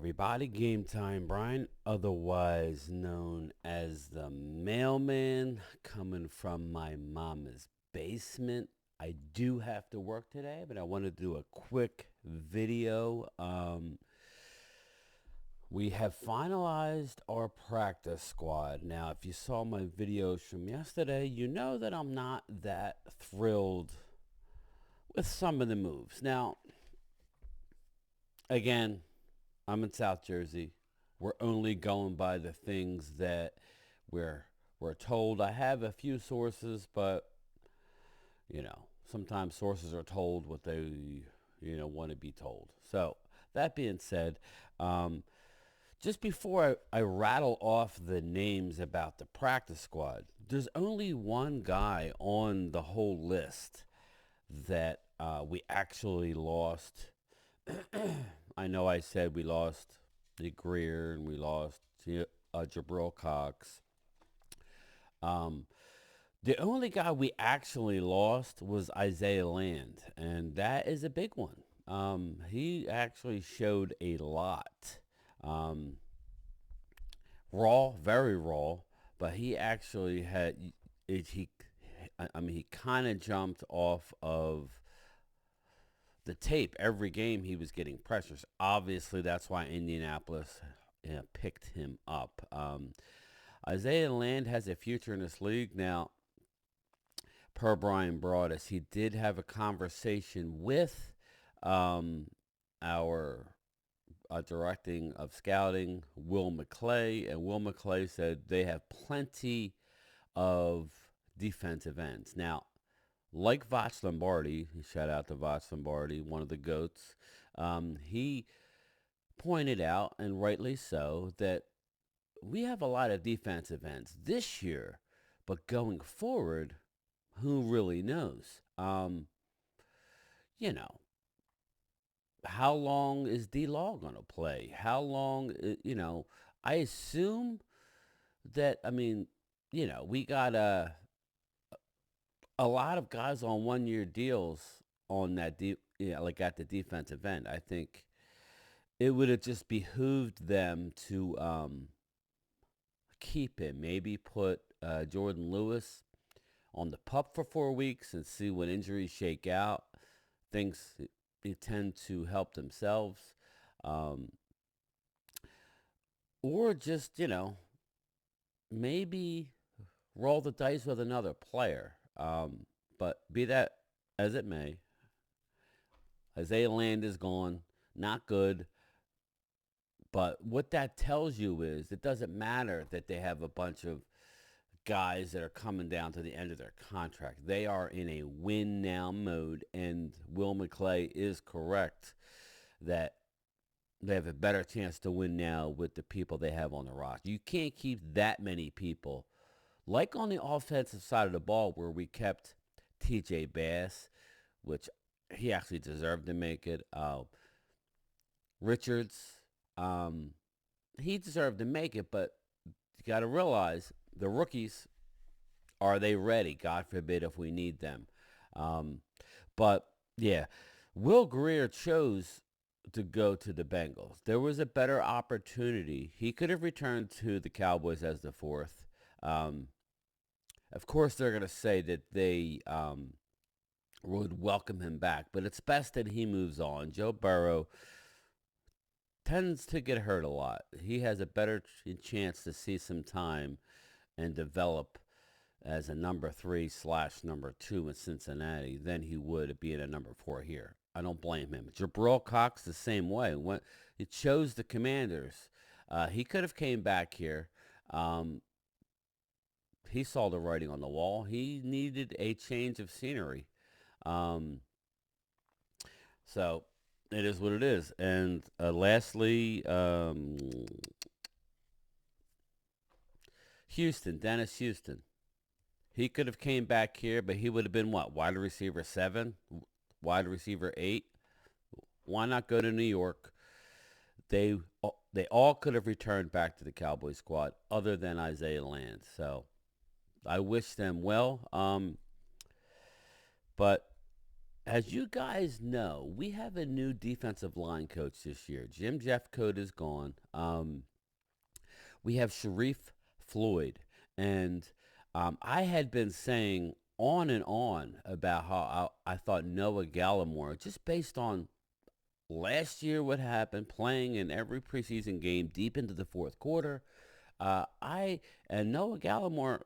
everybody? Game Time Brian, otherwise known as the mailman, coming from my mama's basement. I do have to work today, but I want to do a quick video. We have finalized our practice squad. Now, if you saw my videos from yesterday, you know that I'm not that thrilled with some of the moves. Now, again, I'm in South Jersey. We're only going by the things that we're we're told. I have a few sources, but sometimes sources are told what they want to be told. So that being said, um, just before I rattle off the names about the practice squad, there's only one guy on the whole list that we actually lost. I know I said we lost the Greer and we lost Jabril Cox. Um, the only guy we actually lost was Isaiah Land, and that is a big one. He actually showed a lot. Um, Raw, very raw, but he actually had he. I mean, he kind of jumped off of the tape. Every game he was getting pressures. Obviously, that's why Indianapolis picked him up. Isaiah Land has a future in this league. Now, per Brian Broaddus, he did have a conversation with um, our directing of scouting, Will McClay, and Will McClay said they have plenty of defensive ends. Now, like Voch Lombardi, shout out to Voch Lombardi, one of the GOATs, he pointed out, and rightly so, that we have a lot of defensive ends this year, but going forward, who really knows? You know, how long is D Law going to play? How long, I assume that, we got a lot of guys on 1 year deals on that like at the defensive end. I think it would have just behooved them to keep him. Maybe put Jordan Lewis on the pup for 4 weeks and see when injuries shake out. Things they tend to help themselves, um, or just maybe roll the dice with another player. But be that as it may, Isaiah Land is gone. Not good. But what that tells you is it doesn't matter that they have a bunch of guys that are coming down to the end of their contract. They are in a win now mode, and Will McClay is correct that they have a better chance to win now with the people they have on the roster. You can't keep that many people, like on the offensive side of the ball, where we kept TJ Bass, which he actually deserved to make it. Richards, um, he deserved to make it, but you got to realize the rookies, are they ready? God forbid if we need them. Um, but yeah, Will Greer chose to go to the Bengals. There was a better opportunity. He could have returned to the Cowboys as the fourth. Um, of course, they're going to say that they would welcome him back, but it's best that he moves on. Joe Burrow tends to get hurt a lot. He has a better chance to see some time and develop as a number 3/number 2 in Cincinnati than he would being a number 4 here. I don't blame him. Jabril Cox the same way. When he chose the Commanders, he could have came back here. He saw the writing on the wall. He needed a change of scenery. Um, so it is what it is. And lastly, Dennis Houston. He could have came back here, but he would have been what? Wide receiver 7, wide receiver 8. Why not go to New York? They all could have returned back to the Cowboy squad other than Isaiah Land. So I wish them well. But as you guys know, we have a new defensive line coach this year. Jim Jeffcoat is gone. We have Sharif Floyd, and I had been saying on and on about how I thought Noah Gallimore, just based on last year what happened, playing in every preseason game deep into the fourth quarter. I and Noah Gallimore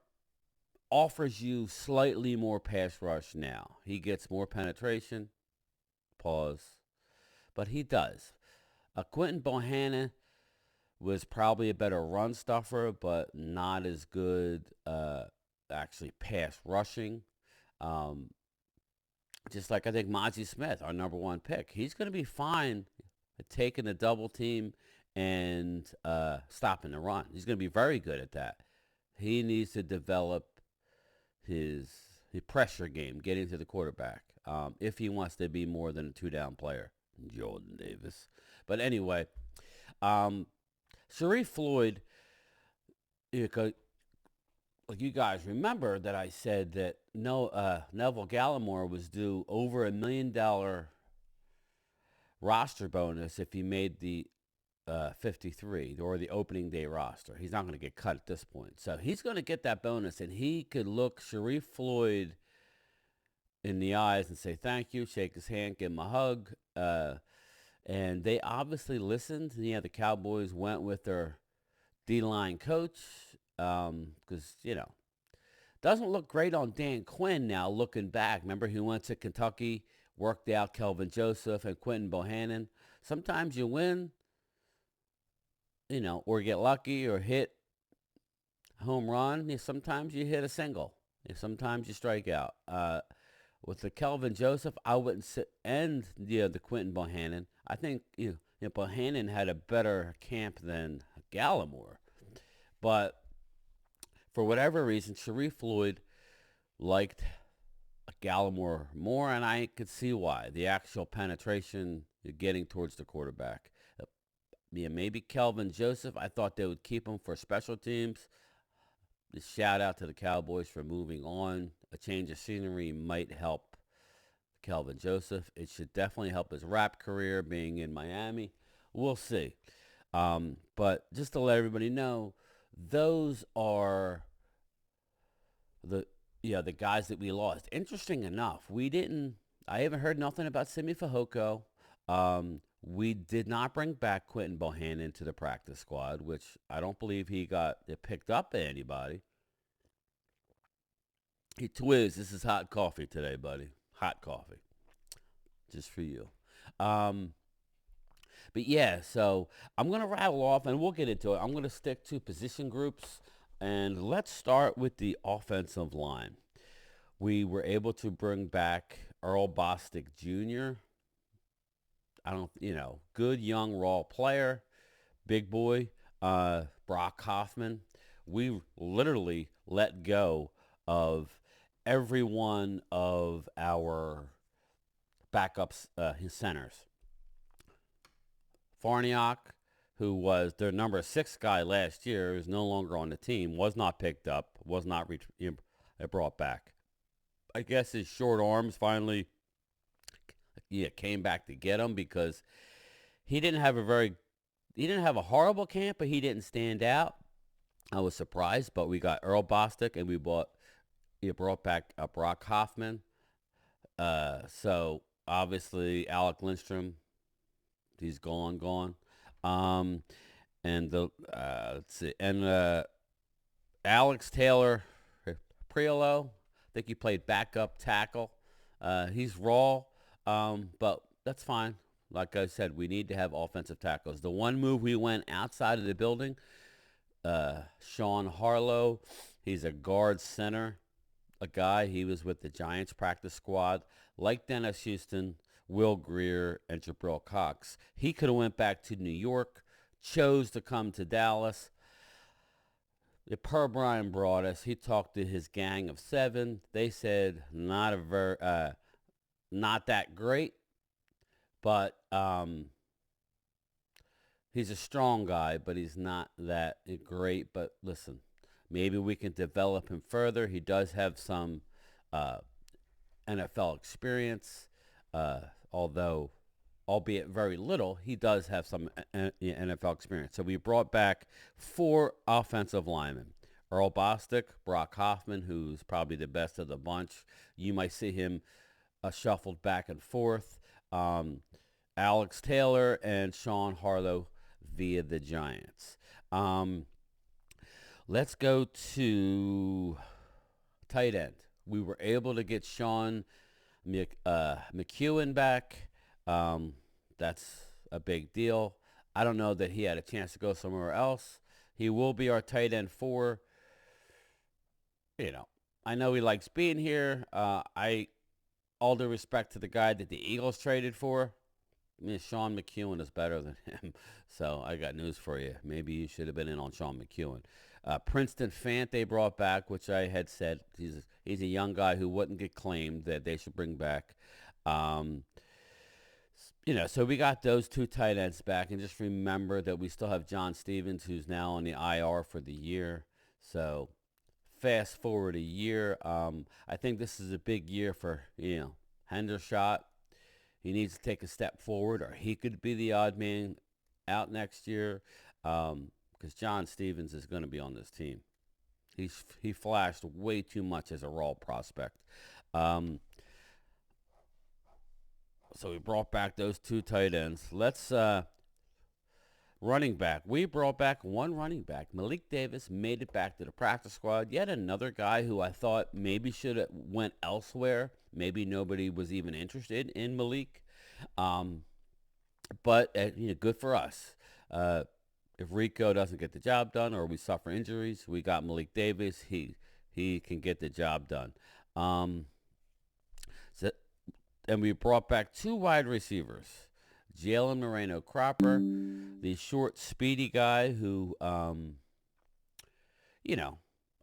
offers you slightly more pass rush now. He gets more penetration. Pause, but he does. Quentin Bohanna was probably a better run stuffer, but not as good actually pass rushing. Um, just like I think Mozzie Smith, our number one pick, he's going to be fine at taking a double team and stopping the run. He's going to be very good at that. He needs to develop his pressure game, getting to the quarterback, if he wants to be more than a two-down player. Jordan Davis. But anyway, um, Sharif Floyd, like you guys remember that I said that Neville Gallimore was due over $1 million roster bonus if he made the 53 or the opening day roster. He's not going to get cut at this point. So he's going to get that bonus, and he could look Sharif Floyd in the eyes and say thank you, shake his hand, give him a hug. And they obviously listened. Yeah, the Cowboys went with their D-line coach because, doesn't look great on Dan Quinn now looking back. Remember, he went to Kentucky, worked out Kelvin Joseph and Quentin Bohannon. Sometimes you win, or get lucky or hit a home run. Sometimes you hit a single. Sometimes you strike out. With the Kelvin Joseph, I wouldn't sit and the Quentin Bohannon. I think Bohannon had a better camp than Gallimore, but for whatever reason, Sharif Floyd liked Gallimore more, and I could see why. The actual penetration, getting towards the quarterback. Maybe Kelvin Joseph. I thought they would keep him for special teams. The shout out to the Cowboys for moving on. A change of scenery might help Kelvin Joseph. It should definitely help his rap career being in Miami. We'll see. But just to let everybody know, those are the guys that we lost. Interesting enough, I haven't heard nothing about Simi Fehoko. We did not bring back Quentin Bohannon to the practice squad, which I don't believe he got picked up by anybody. Hey, Twiz, this is hot coffee today, buddy. Hot coffee. Just for you. But yeah, so I'm going to rattle off, and we'll get into it. I'm going to stick to position groups, and let's start with the offensive line. We were able to bring back Earl Bostic Jr., good young raw player, big boy, Brock Hoffman. We literally let go of every one of our backups, his centers. Farniok, who was their number 6 guy last year, is no longer on the team, was not picked up, was not brought back. I guess his short arms finally came back to get him because he didn't have a horrible camp, but he didn't stand out. I was surprised, but we got Earl Bostic and we brought back Brock Hoffman. So obviously Alec Lindstrom, he's gone. And let's see, and Alex Taylor Priolo, I think he played backup tackle. He's raw, but that's fine. Like I said, we need to have offensive tackles. The one move we went outside of the building, Sean Harlow, he's a guard center, a guy. He was with the Giants practice squad. Like Dennis Houston, Will Greer, and Jabril Cox. He could have went back to New York, chose to come to Dallas. Per Brian brought us. He talked to his gang of 7. They said not that great, but he's a strong guy, but he's not that great. But listen, maybe we can develop him further. He does have some NFL experience. Uh, although, albeit very little, he does have some NFL experience. So we brought back 4 offensive linemen. Earl Bostic, Brock Hoffman, who's probably the best of the bunch. You might see him shuffled back and forth. Um, Alex Taylor and Sean Harlow via the Giants. Um, let's go to tight end. We were able to get Sean McEwen back. Um, that's a big deal. I don't know that he had a chance to go somewhere else. He will be our tight end 4. You know, I know he likes being here. I all due respect to the guy that the Eagles traded for. I mean, Sean McEwen is better than him. So I got news for you. Maybe you should have been in on Sean McEwen. Princeton Fant they brought back, which I had said he's a young guy who wouldn't get claimed that they should bring back. Um, so we got those 2 tight ends back, and just remember that we still have John Stevens, who's now on the IR for the year. So fast forward a year. I think this is a big year for Hendershot. He needs to take a step forward, or he could be the odd man out next year, because John Stevens is going to be on this team. He flashed way too much as a raw prospect. Um, so we brought back those 2 tight ends. Let's running back. We brought back 1 running back. Malik Davis made it back to the practice squad. Yet another guy who I thought maybe should have went elsewhere. Maybe nobody was even interested in Malik. Um, but good for us. If Rico doesn't get the job done or we suffer injuries, we got Malik Davis. He can get the job done. Um, so, and we brought back 2 wide receivers. Jalen Moreno Cropper, the short, speedy guy who, you know,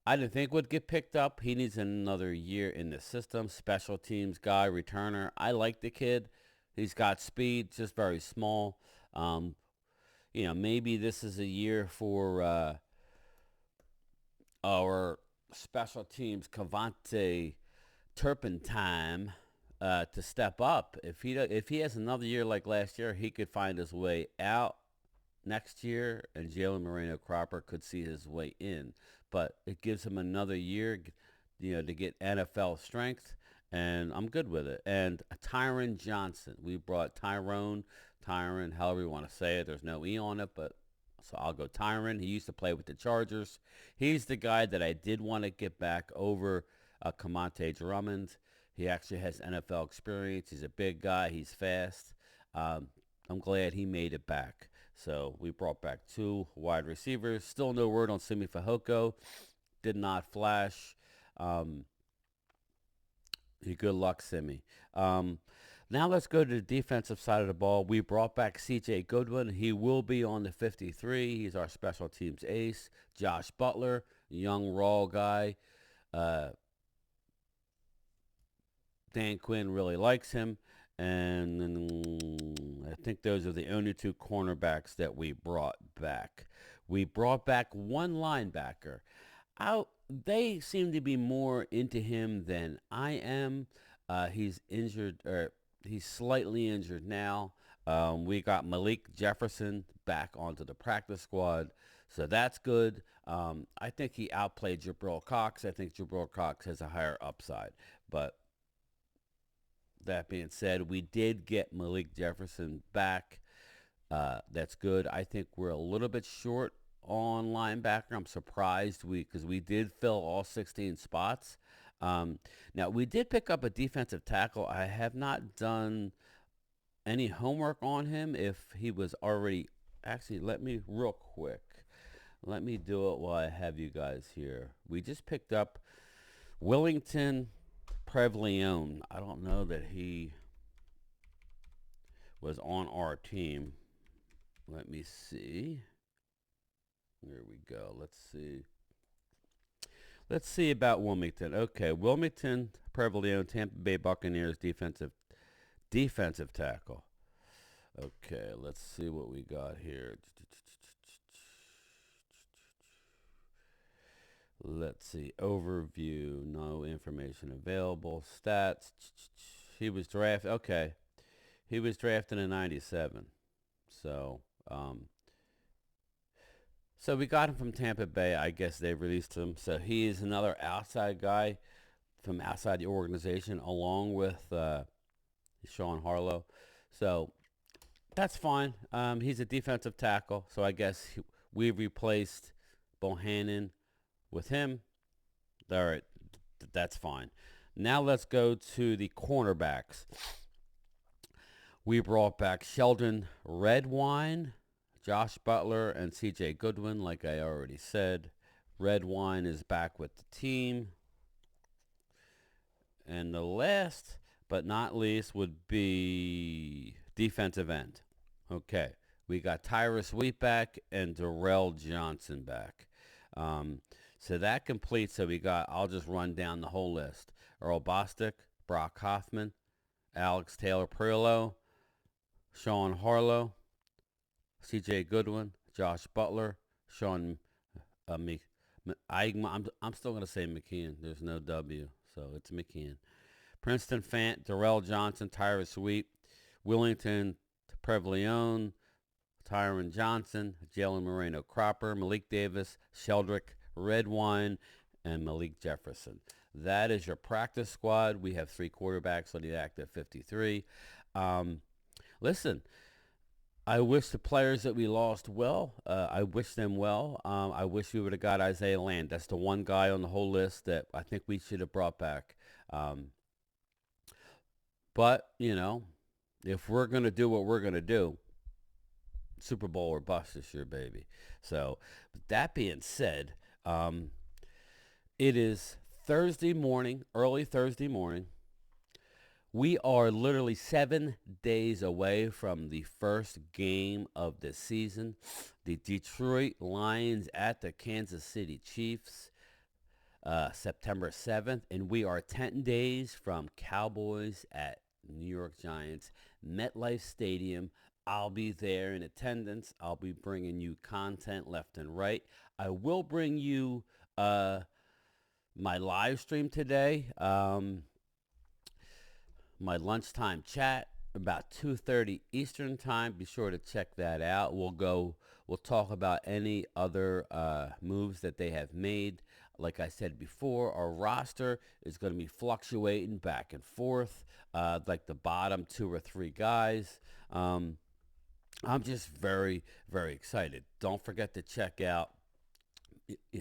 I didn't think would get picked up. He needs another year in the system. Special teams guy, returner. I like the kid. He's got speed, just very small. Um, maybe this is a year for our special teams Cavante Turpentine to step up. If he has another year like last year, he could find his way out next year, and Jalen Moreno Cropper could see his way in. But it gives him another year, to get NFL strength, and I'm good with it. And Tyron Johnson, we brought Tyron, however you want to say it. There's no E on it, but so I'll go Tyron. He used to play with the Chargers. He's the guy that I did want to get back over Kamante Drummond. He actually has NFL experience. He's a big guy. He's fast. I'm glad he made it back. So we brought back 2 wide receivers. Still no word on Simi Fehoko. Did not flash. Good luck, Simi. Now let's go to the defensive side of the ball. We brought back C.J. Goodwin. He will be on the 53. He's our special teams ace. Josh Butler, young raw guy. Dan Quinn really likes him. And I think those are the only 2 cornerbacks that we brought back. We brought back 1 linebacker. They seem to be more into him than I am. He's injured, or he's slightly injured now. We got Malik Jefferson back onto the practice squad, so that's good. I think he outplayed Jabril Cox. I think Jabril Cox has a higher upside. But that being said, we did get Malik Jefferson back. That's good. I think we're a little bit short on linebacker. I'm surprised because we did fill all 16 spots. Now, we did pick up a defensive tackle. I have not done any homework on him if he was already. Actually, let me real quick. Let me do it while I have you guys here. We just picked up Willington Prevleone. I don't know that he was on our team. Let me see. There we go. Let's see. Let's see about Wilmington. Okay, Wilmington Prevleone, Tampa Bay Buccaneers defensive tackle. Okay, let's see what we got here. Let's see. Overview. No information available. Stats. He was drafted. Okay, he was drafted in '97. So, so we got him from Tampa Bay. I guess they released him. So he is another outside guy from outside the organization, along with Sean Harlow. So that's fine. He's a defensive tackle. So I guess we replaced Bohannon with him. All right, that's fine. Now let's go to the cornerbacks. We brought back Sheldon Redwine, Josh Butler, and CJ Goodwin, like I already said. Redwine is back with the team. And the last but not least would be defensive end. Okay, we got Tyrus Wheat back and Darrell Johnson back. Um, so that completes. So we got, I'll just run down the whole list. Earl Bostic, Brock Hoffman, Alex Taylor Perillo, Sean Harlow, C.J. Goodwin, Josh Butler, Sean. I'm still gonna say McKeon. There's no W, so it's McKeon. Princeton Fant, Darrell Johnson, Tyrus Sweet, Willington Prevlione, Tyron Johnson, Jalen Moreno Cropper, Malik Davis, Sheldrick Redwine, and Malik Jefferson. That is your practice squad. We have 3 quarterbacks on the active 53. Listen, I wish the players that we lost well. I wish them well. I wish we would have got Isaiah Land. That's the one guy on the whole list that I think we should have brought back. But, if we're going to do what we're going to do, Super Bowl or bust this year, baby. So, but that being said, it is Thursday morning, early Thursday morning. We are literally 7 days away from the first game of the season. The Detroit Lions at the Kansas City Chiefs, September 7th. And we are 10 days from Cowboys at New York Giants, MetLife Stadium. I'll be there in attendance. I'll be bringing you content left and right. I will bring you my live stream today. My lunchtime chat about 2:30 Eastern time. Be sure to check that out. We'll talk about any other moves that they have made. Like I said before, our roster is going to be fluctuating back and forth, like the bottom 2 or 3 guys. I'm just very, very excited. Don't forget to check out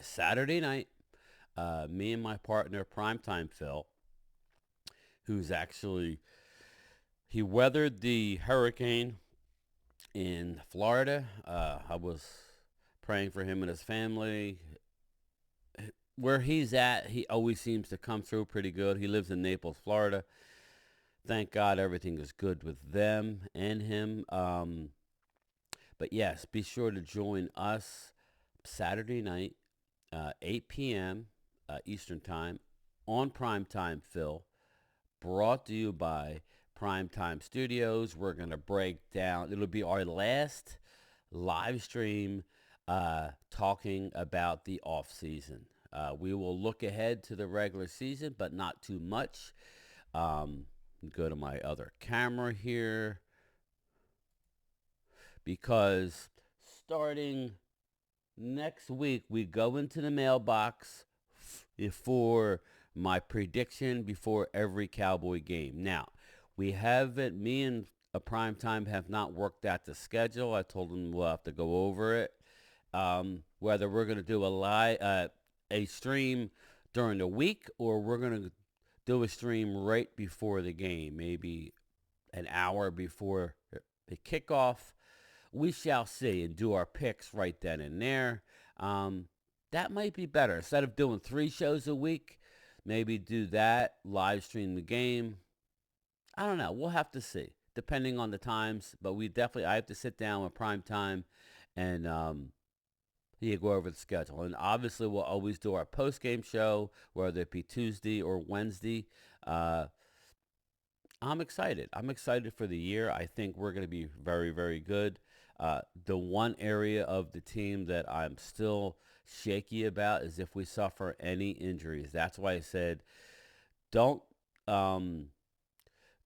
Saturday night. Me and my partner, Primetime Phil, who's actually, he weathered the hurricane in Florida. I was praying for him and his family. Where he's at, he always seems to come through pretty good. He lives in Naples, Florida. Thank God everything is good with them and him. But yes, be sure to join us Saturday night, 8 p.m. Eastern Time on Primetime Phil, brought to you by Primetime Studios. We're going to break down, it'll be our last live stream talking about the off season. We will look ahead to the regular season, but not too much. Go to my other camera here, because starting next week, we go into the mailbox for my prediction before every Cowboy game. Now, we haven't, me and a Prime Time have not worked out the schedule. I told them we'll have to go over it. Whether we're going to do a stream during the week, or we're going to do a stream right before the game, maybe an hour before the kickoff. We shall see, and do our picks right then and there. That might be better. Instead of doing 3 shows a week, maybe do that, live stream the game. I don't know. We'll have to see, depending on the times. But I have to sit down with Prime Time and go over the schedule. And obviously, we'll always do our post-game show, whether it be Tuesday or Wednesday. I'm excited. I'm excited for the year. I think we're going to be very, very good. The one area of the team that I'm still shaky about is if we suffer any injuries. That's why I said don't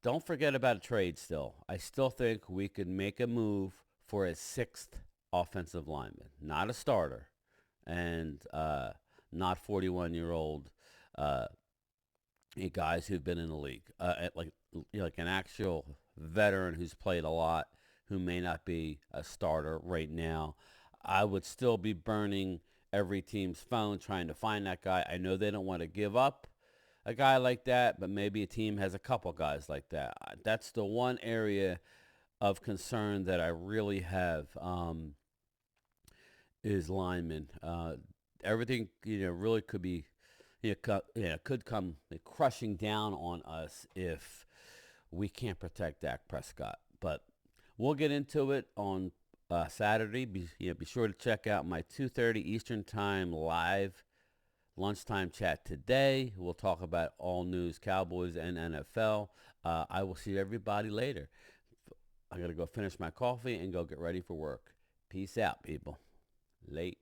don't forget about a trade still. I still think we could make a move for a sixth offensive lineman, not a starter, and not 41-year-old uh, guys who've been in the league, like an actual veteran who's played a lot, who may not be a starter right now. I would still be burning every team's phone trying to find that guy. I know they don't want to give up a guy like that, but maybe a team has a couple guys like that. That's the one area of concern that I really have, is linemen. Everything really could be, could come crushing down on us if we can't protect Dak Prescott. But we'll get into it on Saturday. Be sure to check out my 2:30 Eastern Time live lunchtime chat today. We'll talk about all news Cowboys and NFL. I will see everybody later. I got to go finish my coffee and go get ready for work. Peace out, people. Late.